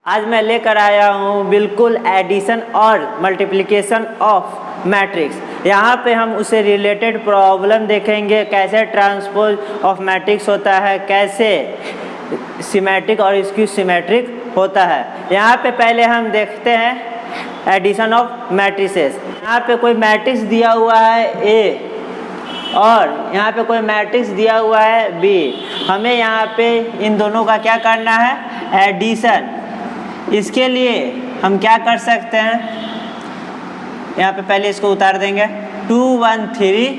आज मैं लेकर आया हूँ बिल्कुल एडिशन और मल्टीप्लिकेशन ऑफ मैट्रिक्स। यहाँ पे हम उससे रिलेटेड प्रॉब्लम देखेंगे, कैसे ट्रांसपोज ऑफ मैट्रिक्स होता है, कैसे सिमेट्रिक और स्क्यू सिमेट्रिक होता है। यहाँ पे पहले हम देखते हैं एडिशन ऑफ मैट्रिसेस। यहाँ पे कोई मैट्रिक्स दिया हुआ है ए और यहाँ पे कोई मैट्रिक्स दिया हुआ है बी। हमें यहाँ पे इन दोनों का क्या करना है, एडिशन। इसके लिए हम क्या कर सकते हैं, यहाँ पे पहले इसको उतार देंगे। 2 1 3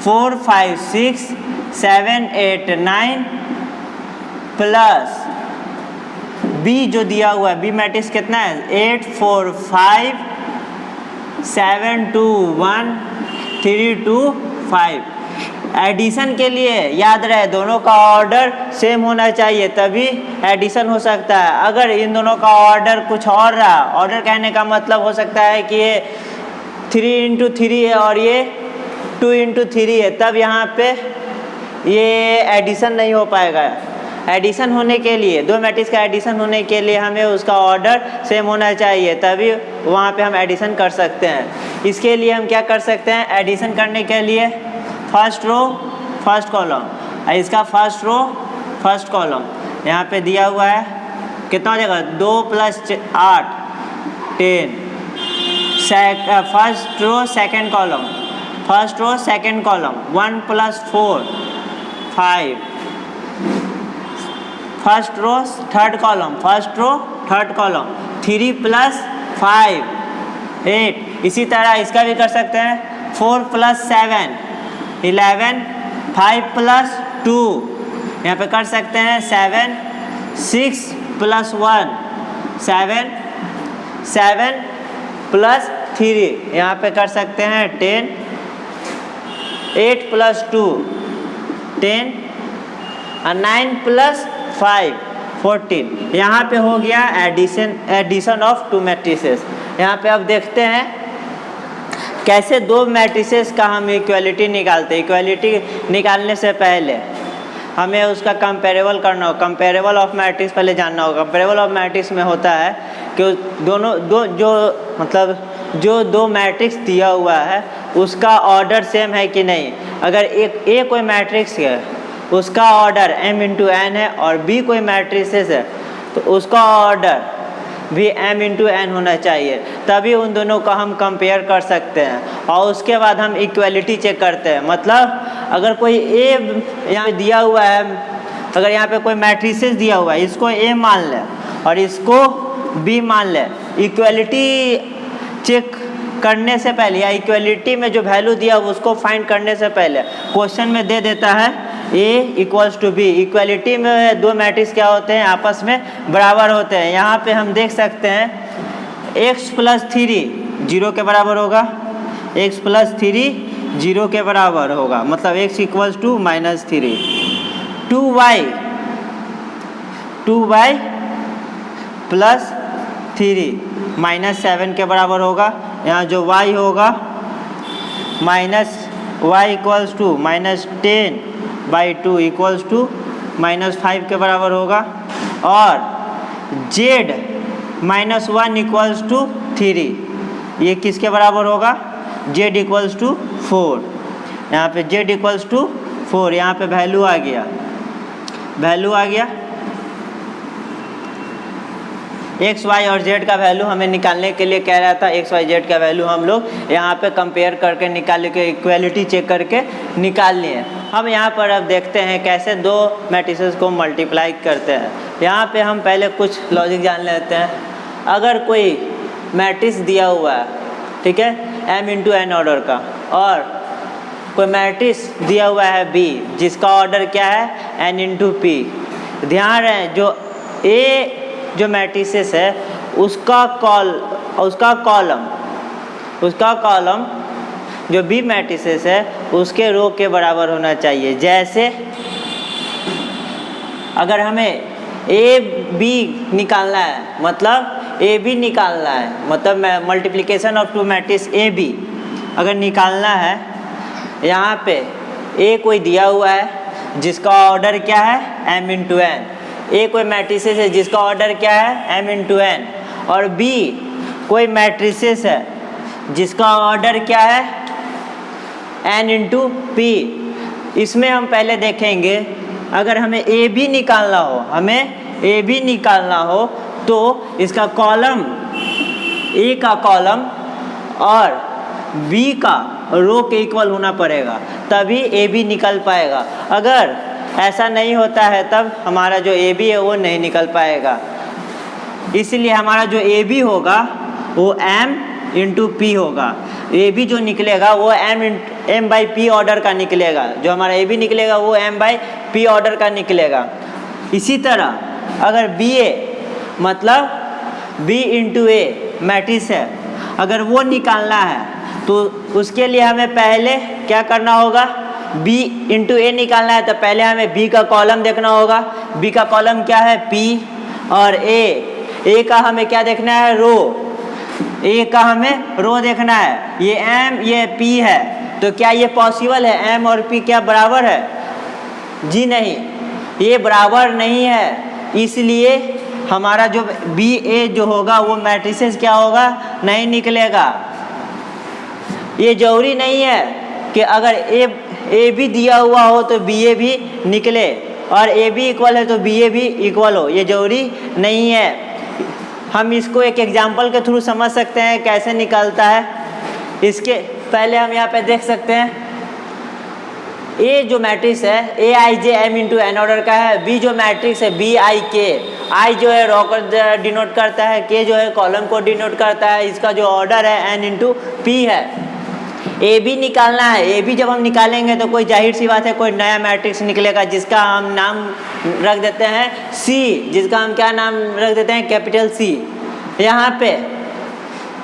4 5 6 7 8 9 प्लस बी जो दिया हुआ है, बी मैट्रिक्स कितना है 8 4 5 7 2 1 3 2 5। एडिशन के लिए याद रहे दोनों का ऑर्डर सेम होना चाहिए, तभी एडिशन हो सकता है। अगर इन दोनों का ऑर्डर कुछ और रहा, ऑर्डर कहने का मतलब हो सकता है कि ये 3 × 3 है और ये 2 × 3 है, तब यहाँ पे ये एडिशन नहीं हो पाएगा। एडिशन होने के लिए, दो मैट्रिक्स का एडिशन होने के लिए हमें उसका ऑर्डर सेम होना चाहिए, तभी वहाँ पे हम एडिशन कर सकते हैं। इसके लिए हम क्या कर सकते हैं, एडिशन करने के लिए फर्स्ट रो फर्स्ट कॉलम, इसका फर्स्ट रो फर्स्ट कॉलम यहाँ पे दिया हुआ है, कितना हो जाएगा 2 + 8 10। First row second column, first row second column 1 + 4 5। First row third column, first row third column 3 + 5 8। इसी तरह इसका भी कर सकते हैं 4 + 7 11 5 + 2 यहाँ पे कर सकते हैं 7 6 + 1 7 7 + 3 यहाँ पे कर सकते हैं 10 8 + 2 10 और 9 + 5 14। यहाँ पे हो गया एडिशन ऑफ टू मैट्रिसेस। यहाँ पे अब देखते हैं कैसे दो मैट्रिसेस का हम इक्वलिटी निकालते हैं। इक्वलिटी निकालने से पहले हमें उसका कंपेरेबल करना होगा। कंपेरेबल ऑफ मैट्रिक्स पहले जानना होगा। कंपेरेबल ऑफ मैट्रिक्स में होता है कि जो दो मैट्रिक्स दिया हुआ है उसका ऑर्डर सेम है कि नहीं। अगर एक कोई मैट्रिक्स है उसका ऑर्डर m × n है और b कोई मैट्रिसेस है तो उसका ऑर्डर भी m × n होना चाहिए, तभी उन दोनों का हम कंपेयर कर सकते हैं। और उसके बाद हम इक्वलिटी चेक करते हैं। मतलब अगर कोई a यहाँ दिया हुआ है, अगर यहाँ पे कोई मैट्रिसेस दिया हुआ है, इसको a मान ले और इसको b मान ले, इक्वलिटी चेक करने से पहले या इक्वलिटी में जो वैल्यू दिया उसको फाइंड करने से पहले क्वेश्चन में दे देता है a = b। इक्वलिटी में दो मैट्रिक्स क्या होते हैं, आपस में बराबर होते हैं। यहाँ पे हम देख सकते हैं x + 3 0 के बराबर होगा, x + 3 0 के बराबर होगा, मतलब x = -3। 2y + 3 -7 के बराबर होगा। यहाँ जो y होगा y = -10/2 = -5 के बराबर होगा। और z -1 = 3, ये किसके बराबर होगा, z = 4। यहाँ पे z = 4, यहाँ पे वैल्यू आ गया, x y और z का वैल्यू हमें निकालने के लिए कह रहा था। x y z का वैल्यू हम लोग यहाँ पे कंपेयर करके निकाल के इक्वलिटी चेक करके निकाल लिए। हम यहाँ पर अब देखते हैं कैसे दो मैट्रिसेस को मल्टीप्लाई करते हैं। यहाँ पे हम पहले कुछ लॉजिक जान लेते हैं। अगर कोई मैट्रिक्स दिया हुआ है, ठीक है, m × n ऑर्डर का, और कोई मैट्रिक्स दिया हुआ है b जिसका ऑर्डर क्या है n × p। ध्यान रहे जो मैट्रिसेस है उसका कॉलम जो बी मैट्रिसेस है उसके रो के बराबर होना चाहिए। जैसे अगर हमें ए बी निकालना है, मतलब multiplication of two matrix A B अगर निकालना है, यहाँ पे ए कोई दिया हुआ है जिसका ऑर्डर क्या है m × n। ए कोई मैट्रिसेस है जिसका ऑर्डर क्या है m इंटू एन, और बी कोई मैट्रिसेस है जिसका ऑर्डर क्या है n इंटू पी। इसमें हम पहले देखेंगे अगर हमें ए बी निकालना हो, हमें ए बी निकालना हो तो इसका कॉलम, ए का कॉलम और बी का रो के इक्वल होना पड़ेगा, तभी ए बी निकल पाएगा। अगर ऐसा नहीं होता है तब हमारा जो ए बी है वो नहीं निकल पाएगा। इसलिए हमारा जो ए बी होगा वो m इंटू पी होगा। ए बी जो निकलेगा वो m बाई पी ऑर्डर का निकलेगा, जो हमारा ए बी निकलेगा वो m बाई पी ऑर्डर का निकलेगा। इसी तरह अगर बी ए मतलब b इंटू ए मैट्रिक्स है, अगर वो निकालना है तो उसके लिए हमें पहले क्या करना होगा, b इंटू ए निकालना है तो पहले हमें b का कॉलम देखना होगा। b का कॉलम क्या है p, और a का हमें क्या देखना है रो, a का हमें रो देखना है। ये m ये p है, तो क्या ये पॉसिबल है m और p क्या बराबर है? जी नहीं, ये बराबर नहीं है। इसलिए हमारा जो बी ए जो होगा वो मैट्रिसेस क्या होगा, नहीं निकलेगा। ये जरूरी नहीं है कि अगर ए बी दिया हुआ हो तो बी ए भी निकले, और ए बी इक्वल है तो बी ए भी इक्वल हो, ये जरूरी नहीं है। हम इसको एक एग्जांपल के थ्रू समझ सकते हैं कैसे निकलता है। इसके पहले हम यहाँ पे देख सकते हैं ए जो मैट्रिक्स है ए आई जे एम इंटू एन ऑर्डर का है, बी जो मैट्रिक्स है बी आई के, आई जो है रो को डिनोट करता है, के जो है कॉलम को डिनोट करता है, इसका जो ऑर्डर है एन इंटू पी है। ए बी निकालना है, ए बी जब हम निकालेंगे तो कोई जाहिर सी बात है कोई नया मैट्रिक्स निकलेगा जिसका हम नाम रख देते हैं सी, जिसका हम क्या नाम रख देते हैं कैपिटल सी। यहाँ पे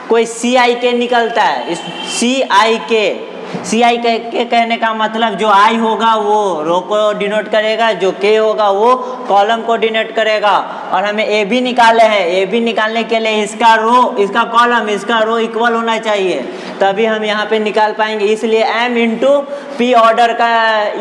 कोई सी आई के निकलता है, इस सी आई के कहने का मतलब जो आई होगा वो रो को डिनोट करेगा, जो के होगा वो कॉलम को डिनोट करेगा। और हमें ए बी निकाले हैं, ए बी निकालने के लिए इसका रो, इसका कॉलम, इसका रो इक्वल होना चाहिए, तभी हम यहाँ पे निकाल पाएंगे। इसलिए m इंटू पी ऑर्डर का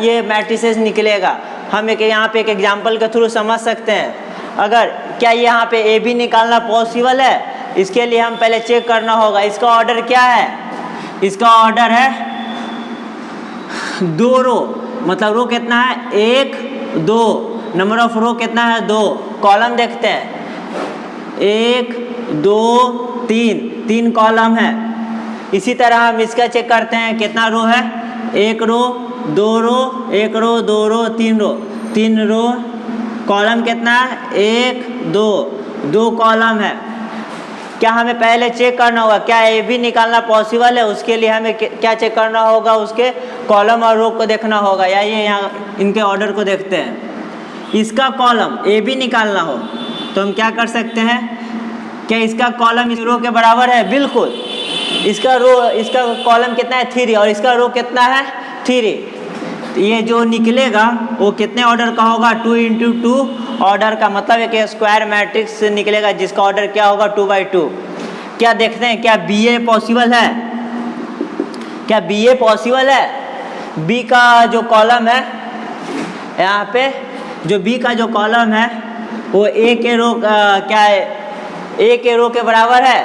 ये मैट्रिसेस निकलेगा। हम एक यहाँ पे एक एग्जांपल के थ्रू समझ सकते हैं। अगर क्या यहाँ पे ए बी निकालना पॉसिबल है, इसके लिए हम पहले चेक करना होगा इसका ऑर्डर क्या है। इसका ऑर्डर है 2 रो, मतलब रो कितना है 1 2, नंबर ऑफ रो कितना है 2, कॉलम देखते हैं 1 2 3 कॉलम है। इसी तरह हम इसका चेक करते हैं कितना रो है, 1 रो 2 रो 1 रो 2 रो 3 रो, कॉलम कितना है 1 2 कॉलम है। क्या हमें पहले चेक करना होगा क्या ए बी निकालना पॉसिबल है, उसके लिए हमें क्या चेक करना होगा, उसके कॉलम और रो को देखना होगा। या ये यहाँ इनके ऑर्डर को देखते हैं। इसका कॉलम ए बी निकालना हो तो हम क्या कर सकते हैं, क्या इसका कॉलम इस रो के बराबर है? बिल्कुल। इसका कॉलम कितना है 3 और इसका रो कितना है 3। ये जो निकलेगा वो कितने ऑर्डर का होगा 2 इंटू 2 ऑर्डर का, मतलब एक स्क्वायर मैट्रिक्स निकलेगा जिसका ऑर्डर क्या होगा 2 बाई 2। क्या देखते हैं क्या बी ए पॉसिबल है, क्या बी ए पॉसिबल है? बी का जो कॉलम है यहाँ पे, जो बी का जो कॉलम है वो ए के रो क्या है, ए के रो के बराबर है?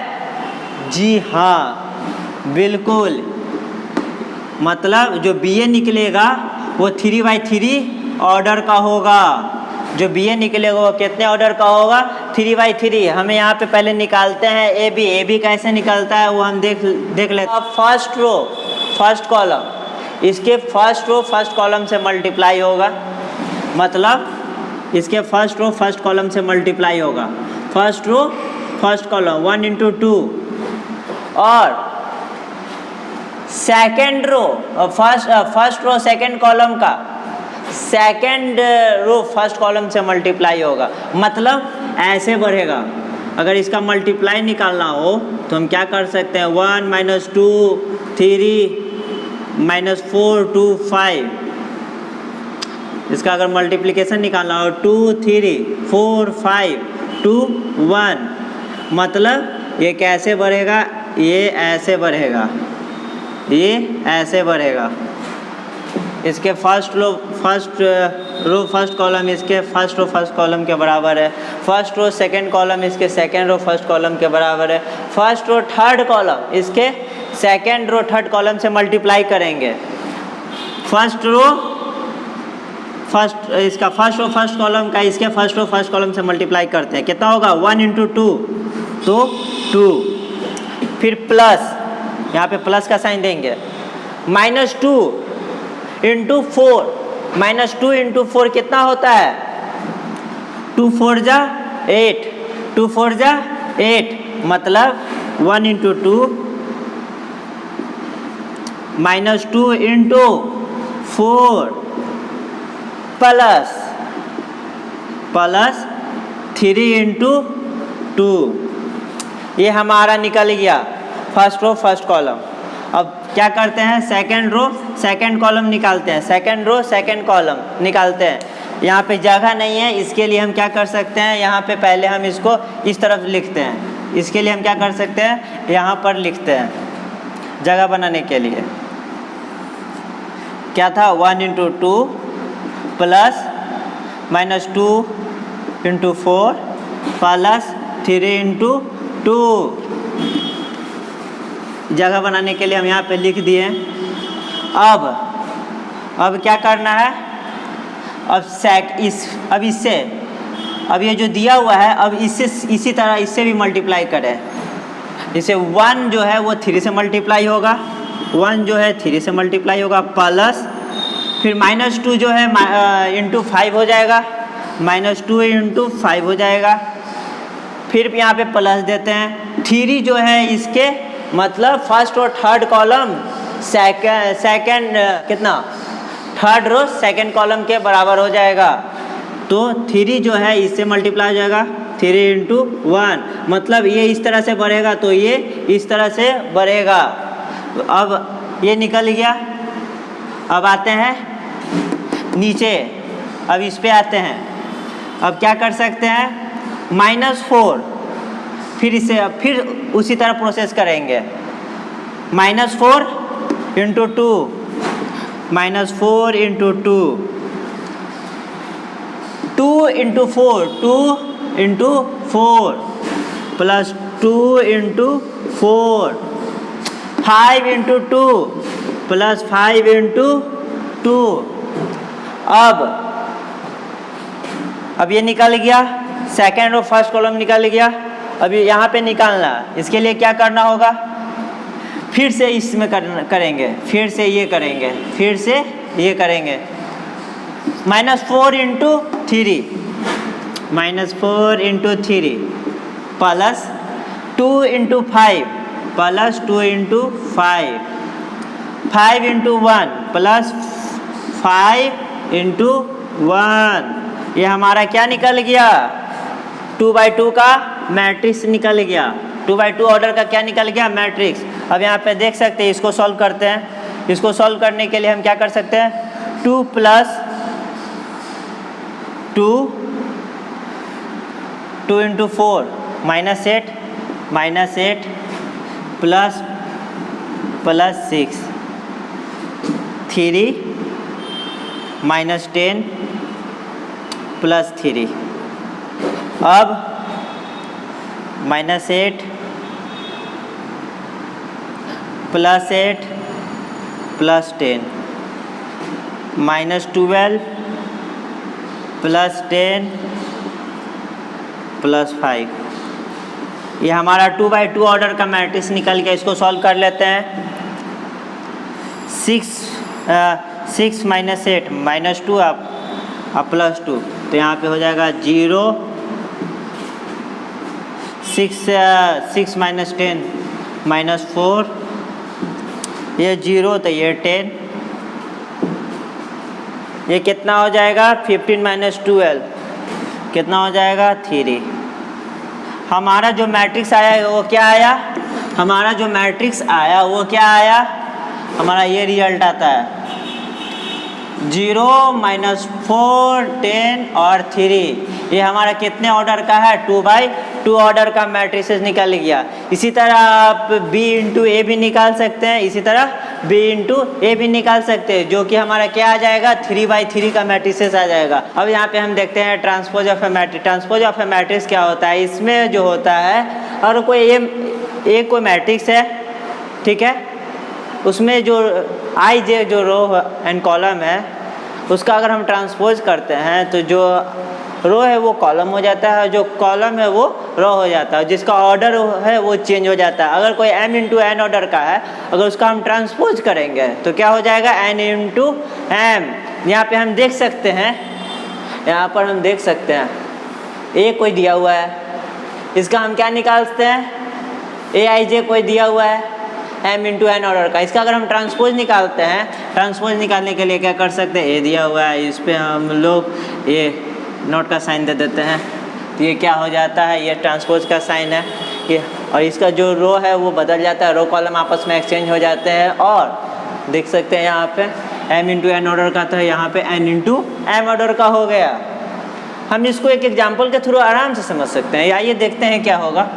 जी हाँ बिल्कुल, मतलब जो बी ए निकलेगा वो 3 बाई 3 ऑर्डर का होगा। जो बी ए निकलेगा वो कितने ऑर्डर का होगा 3 बाई 3। हमें यहाँ पे पहले निकालते हैं ए बी कैसे निकलता है वो हम देख लेते हैं। अब फर्स्ट रो फर्स्ट कॉलम, इसके फर्स्ट रो फर्स्ट कॉलम से मल्टीप्लाई होगा, मतलब इसके फर्स्ट रो फर्स्ट कॉलम से मल्टीप्लाई होगा। First row first column 1 into 2, और second row first row second column का सेकेंड रो फर्स्ट कॉलम से मल्टीप्लाई होगा, मतलब ऐसे बढ़ेगा। अगर इसका मल्टीप्लाई निकालना हो तो हम क्या कर सकते हैं 1 माइनस 2 3 माइनस 4 2 5। इसका अगर मल्टीप्लिकेशन निकालना हो 2 3 4 5 2 1, मतलब ये कैसे बढ़ेगा, ये ऐसे बढ़ेगा, ये ऐसे बढ़ेगा। इसके फर्स्ट रो फर्स्ट कॉलम इसके फर्स्ट रो फर्स्ट कॉलम के बराबर है, फर्स्ट रो सेकंड कॉलम इसके सेकंड रो फर्स्ट कॉलम के बराबर है, फर्स्ट रो थर्ड कॉलम इसके सेकंड रो थर्ड कॉलम से मल्टीप्लाई करेंगे। फर्स्ट रो फर्स्ट कॉलम का इसके फर्स्ट रो फर्स्ट कॉलम से मल्टीप्लाई करते हैं, कितना होगा 1 × 2 तो 2, फिर प्लस यहाँ पे प्लस का साइन देंगे, -2 × 4, -2 × 4 कितना होता है 2 4 जा 8, 2 4 जा 8, मतलब 1 × 2 -2 × 4 प्लस 3 × 2, ये हमारा निकल गया फर्स्ट रो फर्स्ट कॉलम। अब क्या करते हैं सेकंड रो सेकंड कॉलम निकालते हैं, सेकंड रो सेकंड कॉलम निकालते हैं। यहाँ पे जगह नहीं है, इसके लिए हम क्या कर सकते हैं, यहाँ पे पहले हम इसको इस तरफ लिखते हैं, इसके लिए हम क्या कर सकते हैं यहाँ पर लिखते हैं जगह बनाने के लिए। क्या था 1 × 2 प्लस -2 × 4 प्लस 3 × 2, जगह बनाने के लिए हम यहाँ पे लिख दिए। अब क्या करना है, अब ये जो दिया हुआ है अब इससे इसी तरह इससे भी मल्टीप्लाई करें। इसे 1 जो है वो 3 से मल्टीप्लाई होगा, 1 जो है 3 से मल्टीप्लाई होगा, प्लस फिर -2 जो है × 5 हो जाएगा, -2 × 5 हो जाएगा, फिर यहाँ पे प्लस देते हैं। 3 जो है इसके मतलब फर्स्ट और थर्ड कॉलम सेकंड कितना थर्ड रो सेकंड कॉलम के बराबर हो जाएगा, तो 3 जो है इससे मल्टीप्लाई हो जाएगा 3 × 1, मतलब ये इस तरह से बढ़ेगा तो ये इस तरह से बढ़ेगा। अब ये निकल गया। अब आते हैं नीचे, अब इस पे आते हैं। अब क्या कर सकते हैं -4, फिर इसे फिर उसी तरह प्रोसेस करेंगे, -4 × 2 -4 × 2 2 × 4 2 × 4 प्लस 2 × 4 5 × 2 प्लस 5 × 2। अब ये निकल गया, सेकेंड और फर्स्ट कॉलम निकल गया। अभी यहाँ पे निकालना, इसके लिए क्या करना होगा, फिर से इसमें करेंगे, फिर से ये करेंगे, फिर से ये करेंगे। -4 × 3 -4 × 3 प्लस 2 × 5 प्लस 2 × 5 5 × 1 प्लस 5 × 1। ये हमारा क्या निकल गया 2/2 का मैट्रिक्स निकल गया, 2/2 ऑर्डर का क्या निकल गया मैट्रिक्स। अब यहाँ पे देख सकते हैं, इसको सॉल्व करते हैं। इसको सॉल्व करने के लिए हम क्या कर सकते हैं 2 + 2 2 × 4 -8 प्लस 6 3 -10 प्लस 3। अब -8 प्लस 8 प्लस 10 -12 प्लस 10 प्लस 5। ये हमारा 2/2 ऑर्डर का मैट्रिक्स निकल गया। इसको सॉल्व कर लेते हैं। 6 -8 -2 आप प्लस 2, तो यहाँ पे हो जाएगा 0 6 -10 -4, ये 0 तो ये 10, ये कितना हो जाएगा 15 - 12 कितना हो जाएगा 3। हमारा जो मैट्रिक्स आया वो क्या आया, हमारा जो मैट्रिक्स आया वो क्या आया, हमारा ये रिजल्ट आता है 0 -4 10 और 3। ये हमारा कितने ऑर्डर का है 2/2 ऑर्डर का मैट्रिक्स निकल गया। इसी तरह आप B × A भी निकाल सकते हैं, इसी तरह बी इंटू ए भी निकाल सकते हैं, जो कि हमारा क्या आ जाएगा 3/3 का मैट्रिसेस आ जाएगा। अब यहाँ पे हम देखते हैं transpose of A matrix. Transpose of A matrix क्या होता है, इसमें जो होता है और कोई कोई मैट्रिक्स है, ठीक है, उसमें जो आई जे जो रो एंड कॉलम है उसका अगर हम ट्रांसपोज करते हैं तो जो रो है वो कॉलम हो जाता है, जो कॉलम है वो रो हो जाता है, जिसका ऑर्डर है वो चेंज हो जाता है। अगर कोई m इंटू एन ऑर्डर का है, अगर उसका हम ट्रांसपोज करेंगे तो क्या हो जाएगा n इंटू एम। यहाँ पे हम देख सकते हैं, यहाँ पर हम देख सकते हैं ए कोई दिया हुआ है, इसका हम क्या निकालते हैं ए आई जे कोई दिया हुआ है m इंटू एन ऑर्डर का, इसका अगर हम ट्रांसपोज निकालते हैं, ट्रांसपोज निकालने के लिए क्या कर सकते हैं, ए दिया हुआ है, इस पर हम लोग ये नोट का साइन दे देते हैं, तो ये क्या हो जाता है, ये ट्रांसपोज का साइन है ये, और इसका जो रो है वो बदल जाता है, रो कॉलम आपस में एक्सचेंज हो जाते हैं। और देख सकते हैं यहाँ पे m इंटू एन ऑर्डर का था, यहाँ पे n इंटू एम ऑर्डर का हो गया। हम इसको एक एग्जाम्पल के थ्रू आराम से समझ सकते हैं। आइए देखते हैं क्या होगा।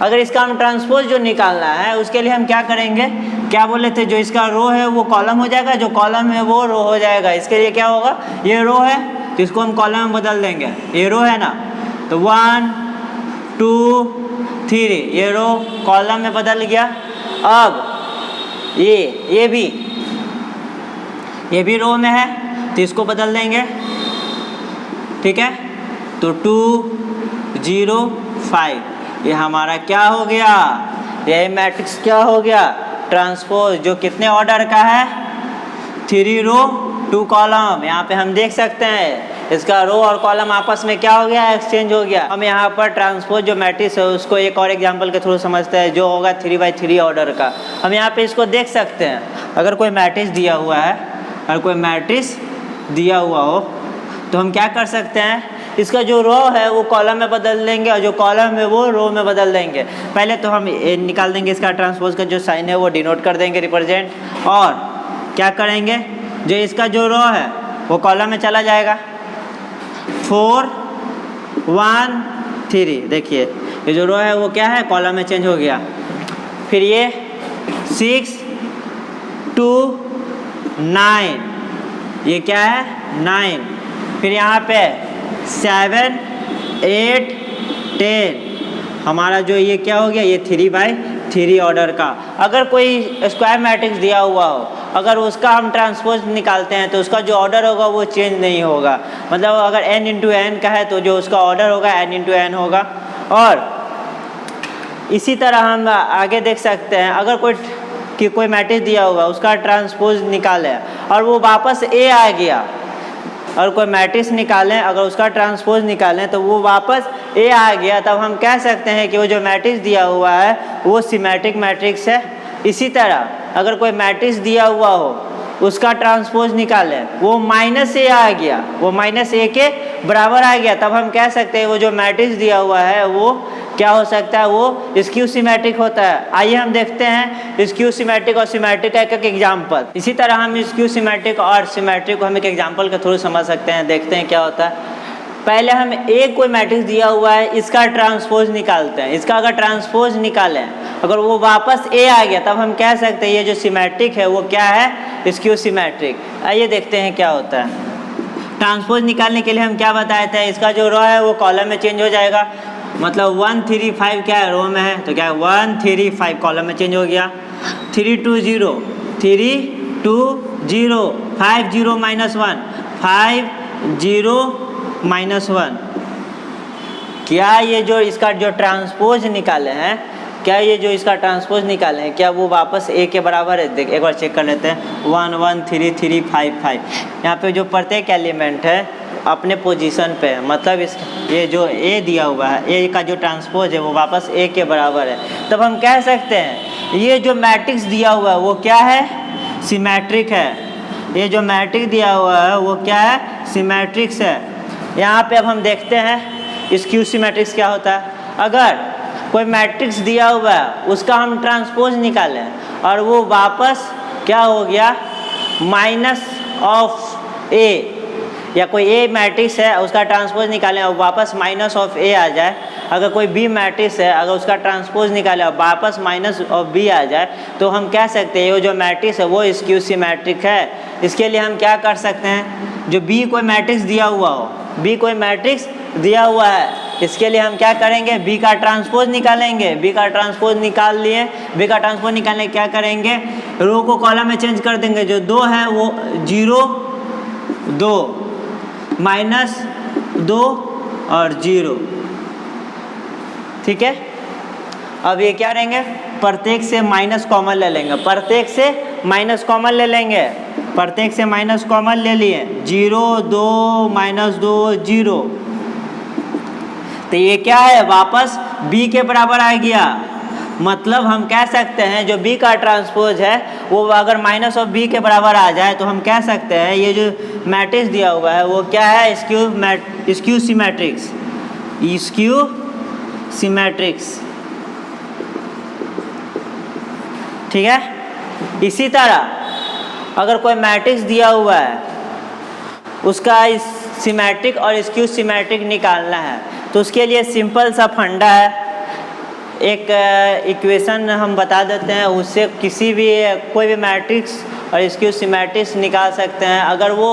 अगर इसका हम ट्रांसपोज जो निकालना है उसके लिए हम क्या करेंगे, क्या बोले थे, जो इसका रो है वो कॉलम हो जाएगा, जो कॉलम है वो रो हो जाएगा। इसके लिए क्या होगा, ये रो है तो इसको हम कॉलम में बदल देंगे, ये रो है ना, तो 1 2 3 ये रो कॉलम में बदल गया। अब ये भी रो में है तो इसको बदल देंगे, ठीक है, तो 2 0 5 ये हमारा क्या हो गया, ये मैट्रिक्स क्या हो गया ट्रांसपोज, जो कितने ऑर्डर का है 3 रो 2 कॉलम। यहाँ पे हम देख सकते हैं इसका रो और कॉलम आपस में क्या हो गया, एक्सचेंज हो गया। हम यहाँ पर ट्रांसपोज जो मैट्रिक्स है उसको एक और एग्जांपल के थ्रू समझते हैं, जो होगा 3/3 ऑर्डर का। हम यहाँ पे इसको देख सकते हैं, अगर कोई मैट्रिक्स दिया हुआ है, अगर कोई मैट्रिक्स दिया हुआ हो तो हम क्या कर सकते हैं, इसका जो रो है वो कॉलम में बदल देंगे और जो कॉलम है वो रो में बदल देंगे। पहले तो हम निकाल देंगे, इसका ट्रांसपोज का जो साइन है वो डिनोट कर देंगे, रिप्रेजेंट, और क्या करेंगे, जो इसका जो रो है वो कॉलम में चला जाएगा 4 1 3। देखिए ये जो रो है वो क्या है, कॉलम में चेंज हो गया। फिर ये 6 2 9 ये क्या है 9। फिर यहाँ पे 7 8 10 हमारा जो ये क्या हो गया, ये 3/3 ऑर्डर का। अगर कोई स्क्वायर मैट्रिक्स दिया हुआ हो, अगर उसका हम ट्रांसपोज निकालते हैं तो उसका जो ऑर्डर होगा वो चेंज नहीं होगा। मतलब अगर n इंटू एन का है तो जो उसका ऑर्डर होगा n इंटू एन होगा। और इसी तरह हम आगे देख सकते हैं, अगर कोई मैट्रिक्स दिया हुआ उसका ट्रांसपोज निकाले और वो वापस a आ गया, और कोई मैट्रिक्स निकालें अगर उसका ट्रांसपोज निकालें तो वो वापस ए आ गया, तब हम कह सकते हैं कि वो जो मैट्रिक्स दिया हुआ है वो सिमेट्रिक मैट्रिक्स है। इसी तरह अगर कोई मैट्रिक्स दिया हुआ हो उसका ट्रांसपोज निकालें, वो -a आ गया, वो -a के बराबर आ गया, तब हम कह सकते हैं वो जो मैट्रिक्स दिया हुआ है वो क्या हो सकता है, वो स्क्यू सिमेट्रिक होता है। आइए हम देखते हैं स्क्यू सिमेट्रिक और सिमेट्रिक का एक एग्जाम्पल। इसी तरह हम स्क्यू सिमेट्रिक और सिमेट्रिक को हम एक एग्जाम्पल के थ्रू समझ सकते हैं। देखते हैं क्या होता है। पहले हम कोई मैट्रिक्स दिया हुआ है, इसका ट्रांसपोज निकालते हैं। इसका अगर ट्रांसपोज निकालें, अगर वो वापस a आ गया, तब हम कह सकते हैं ये जो सिमेट्रिक है वो क्या है, स्क्यू सिमेट्रिक। आइए देखते हैं क्या होता है। ट्रांसपोज निकालने के लिए हम क्या बताए थे, इसका जो रो है वो कॉलम में चेंज हो जाएगा, मतलब 1 3 5 क्या है, रो में है, तो क्या है 1 3 5 कॉलम में चेंज हो गया। 3 2 0 3 2 0 5 0 -1 5 0 -1। क्या ये जो इसका जो ट्रांसपोज निकाले हैं, क्या ये जो इसका ट्रांसपोज निकाले हैं, क्या वो वापस a के बराबर है? देख एक बार चेक कर लेते हैं। 1 1 3 3 5 5 यहाँ पे जो प्रत्येक एलिमेंट है अपने पोजीशन पे है, मतलब ये जो a दिया हुआ है, a का जो ट्रांसपोज है वो वापस a के बराबर है। तब हम कह सकते हैं ये जो मैट्रिक्स दिया हुआ है वो क्या है, सिमेट्रिक है। ये जो मैट्रिक्स दिया हुआ है वो क्या है, सिमेट्रिक्स है। यहाँ पे अब हम देखते हैं स्क्यू सिमेट्रिक्स क्या होता है। अगर कोई मैट्रिक्स दिया हुआ है उसका हम ट्रांसपोज निकालें और वो वापस क्या हो गया, -a, या कोई ए मैट्रिक्स है उसका ट्रांसपोज निकालें और वापस माइनस ऑफ ए आ जाए, अगर कोई बी मैट्रिक्स है अगर उसका ट्रांसपोज निकालें और वापस माइनस ऑफ बी आ जाए, तो हम कह सकते हैं वो जो मैट्रिक्स है वो स्क्यू सिमेट्रिक है। इसके लिए हम क्या कर सकते हैं, जो बी कोई मैट्रिक्स दिया हुआ हो, बी कोई मैट्रिक्स दिया हुआ है, इसके लिए हम क्या करेंगे, बी का ट्रांसपोज निकालेंगे। बी का ट्रांसपोज निकाल लिए, बी का ट्रांसपोज निकालने क्या करेंगे, रो को कॉलम में चेंज कर देंगे, जो 2 है वो 0 2 -2 और 0, ठीक है। अब ये क्या करेंगे, प्रत्येक से माइनस कॉमन ले लेंगे, प्रत्येक से माइनस कॉमन ले लेंगे, प्रत्येक से माइनस कॉमन ले लिए, 0 2 -2 0, तो ये क्या है, वापस b के बराबर आ गया। मतलब हम कह सकते हैं जो b का ट्रांसपोज है वो अगर माइनस ऑफ b के बराबर आ जाए तो हम कह सकते हैं ये जो मैट्रिक्स दिया हुआ है वो क्या है, स्क्यू सिमेट्रिक्स, स्क्यू सिमेट्रिक्स, ठीक है। इसी तरह अगर कोई मैट्रिक्स दिया हुआ है उसका सिमेट्रिक और स्क्यू सिमेट्रिक निकालना है, तो उसके लिए सिंपल सा फंडा है, एक इक्वेशन हम बता देते हैं, उससे किसी भी कोई भी मैट्रिक्स और स्क्यू सिमेट्रिक्स निकाल सकते हैं। अगर वो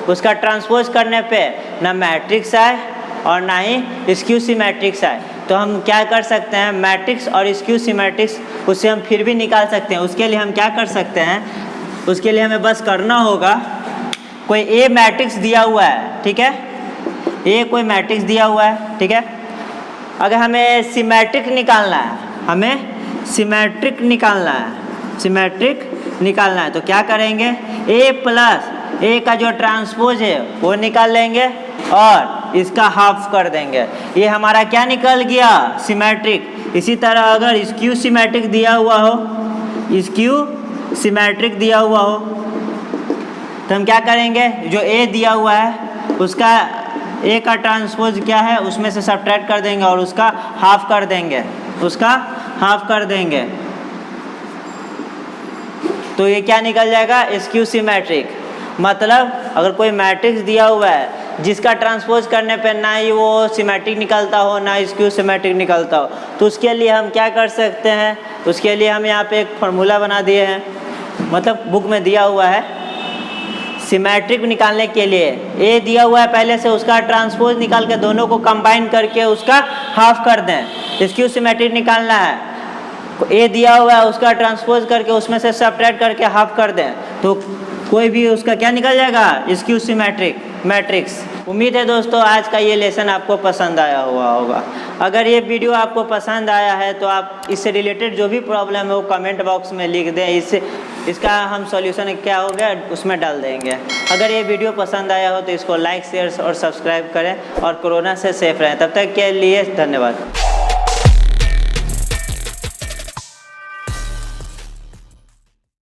उसका ट्रांसपोज करने पे ना मैट्रिक्स आए और ना ही स्क्यू सिमेट्रिक्स आए, तो हम क्या कर सकते हैं, मैट्रिक्स और स्क्यू सिमेट्रिक्स उससे हम फिर भी निकाल सकते हैं। उसके लिए हम क्या कर सकते हैं, उसके लिए हमें बस करना होगा, कोई ए मैट्रिक्स दिया हुआ है, ठीक है, ए कोई मैट्रिक्स दिया हुआ है, ठीक है। अगर हमें सिमेट्रिक निकालना है, हमें सिमेट्रिक निकालना है, सिमेट्रिक निकालना है, तो क्या करेंगे, ए प्लस ए का जो ट्रांसपोज है वो निकाल लेंगे और इसका हाफ कर देंगे, ये हमारा क्या निकल गया, सिमेट्रिक। इसी तरह अगर स्क्यू सिमेट्रिक दिया हुआ हो, स्क्यू सिमेट्रिक दिया हुआ हो, तो हम क्या करेंगे, जो ए दिया हुआ है उसका ए का ट्रांसपोज क्या है उसमें से सब्ट्रैक्ट कर देंगे और उसका हाफ कर देंगे, उसका हाफ कर देंगे, तो ये क्या निकल जाएगा, स्क्यू सिमेट्रिक। मतलब अगर कोई मैट्रिक्स दिया हुआ है जिसका ट्रांसपोज करने पे ना ही वो सिमेट्रिक निकलता हो ना स्क्यू सिमेट्रिक निकलता हो, तो उसके लिए हम क्या कर सकते हैं, उसके लिए हम यहाँ पे एक फार्मूला बना दिए हैं, मतलब बुक में दिया हुआ है, सिमेट्रिक निकालने के लिए ए दिया हुआ है पहले से, उसका ट्रांसपोज निकाल के दोनों को कंबाइन करके उसका हाफ कर दें। स्क्यू सिमेट्रिक निकालना है, ए दिया हुआ है उसका ट्रांसपोज करके उसमें से सब्ट्रैक्ट करके हाफ कर दें, तो कोई भी उसका क्या निकल जाएगा, स्क्यू सिमेट्रिक मैट्रिक्स। उम्मीद है दोस्तों आज का ये लेसन आपको पसंद आया हुआ होगा। अगर ये वीडियो आपको पसंद आया है तो आप इससे रिलेटेड जो भी प्रॉब्लम है वो कमेंट बॉक्स में लिख दें, इसका हम सॉल्यूशन क्या हो गया उसमें डाल देंगे। अगर ये वीडियो पसंद आया हो तो इसको लाइक शेयर और सब्सक्राइब करें और कोरोना से सेफ रहें। तब तक के लिए धन्यवाद।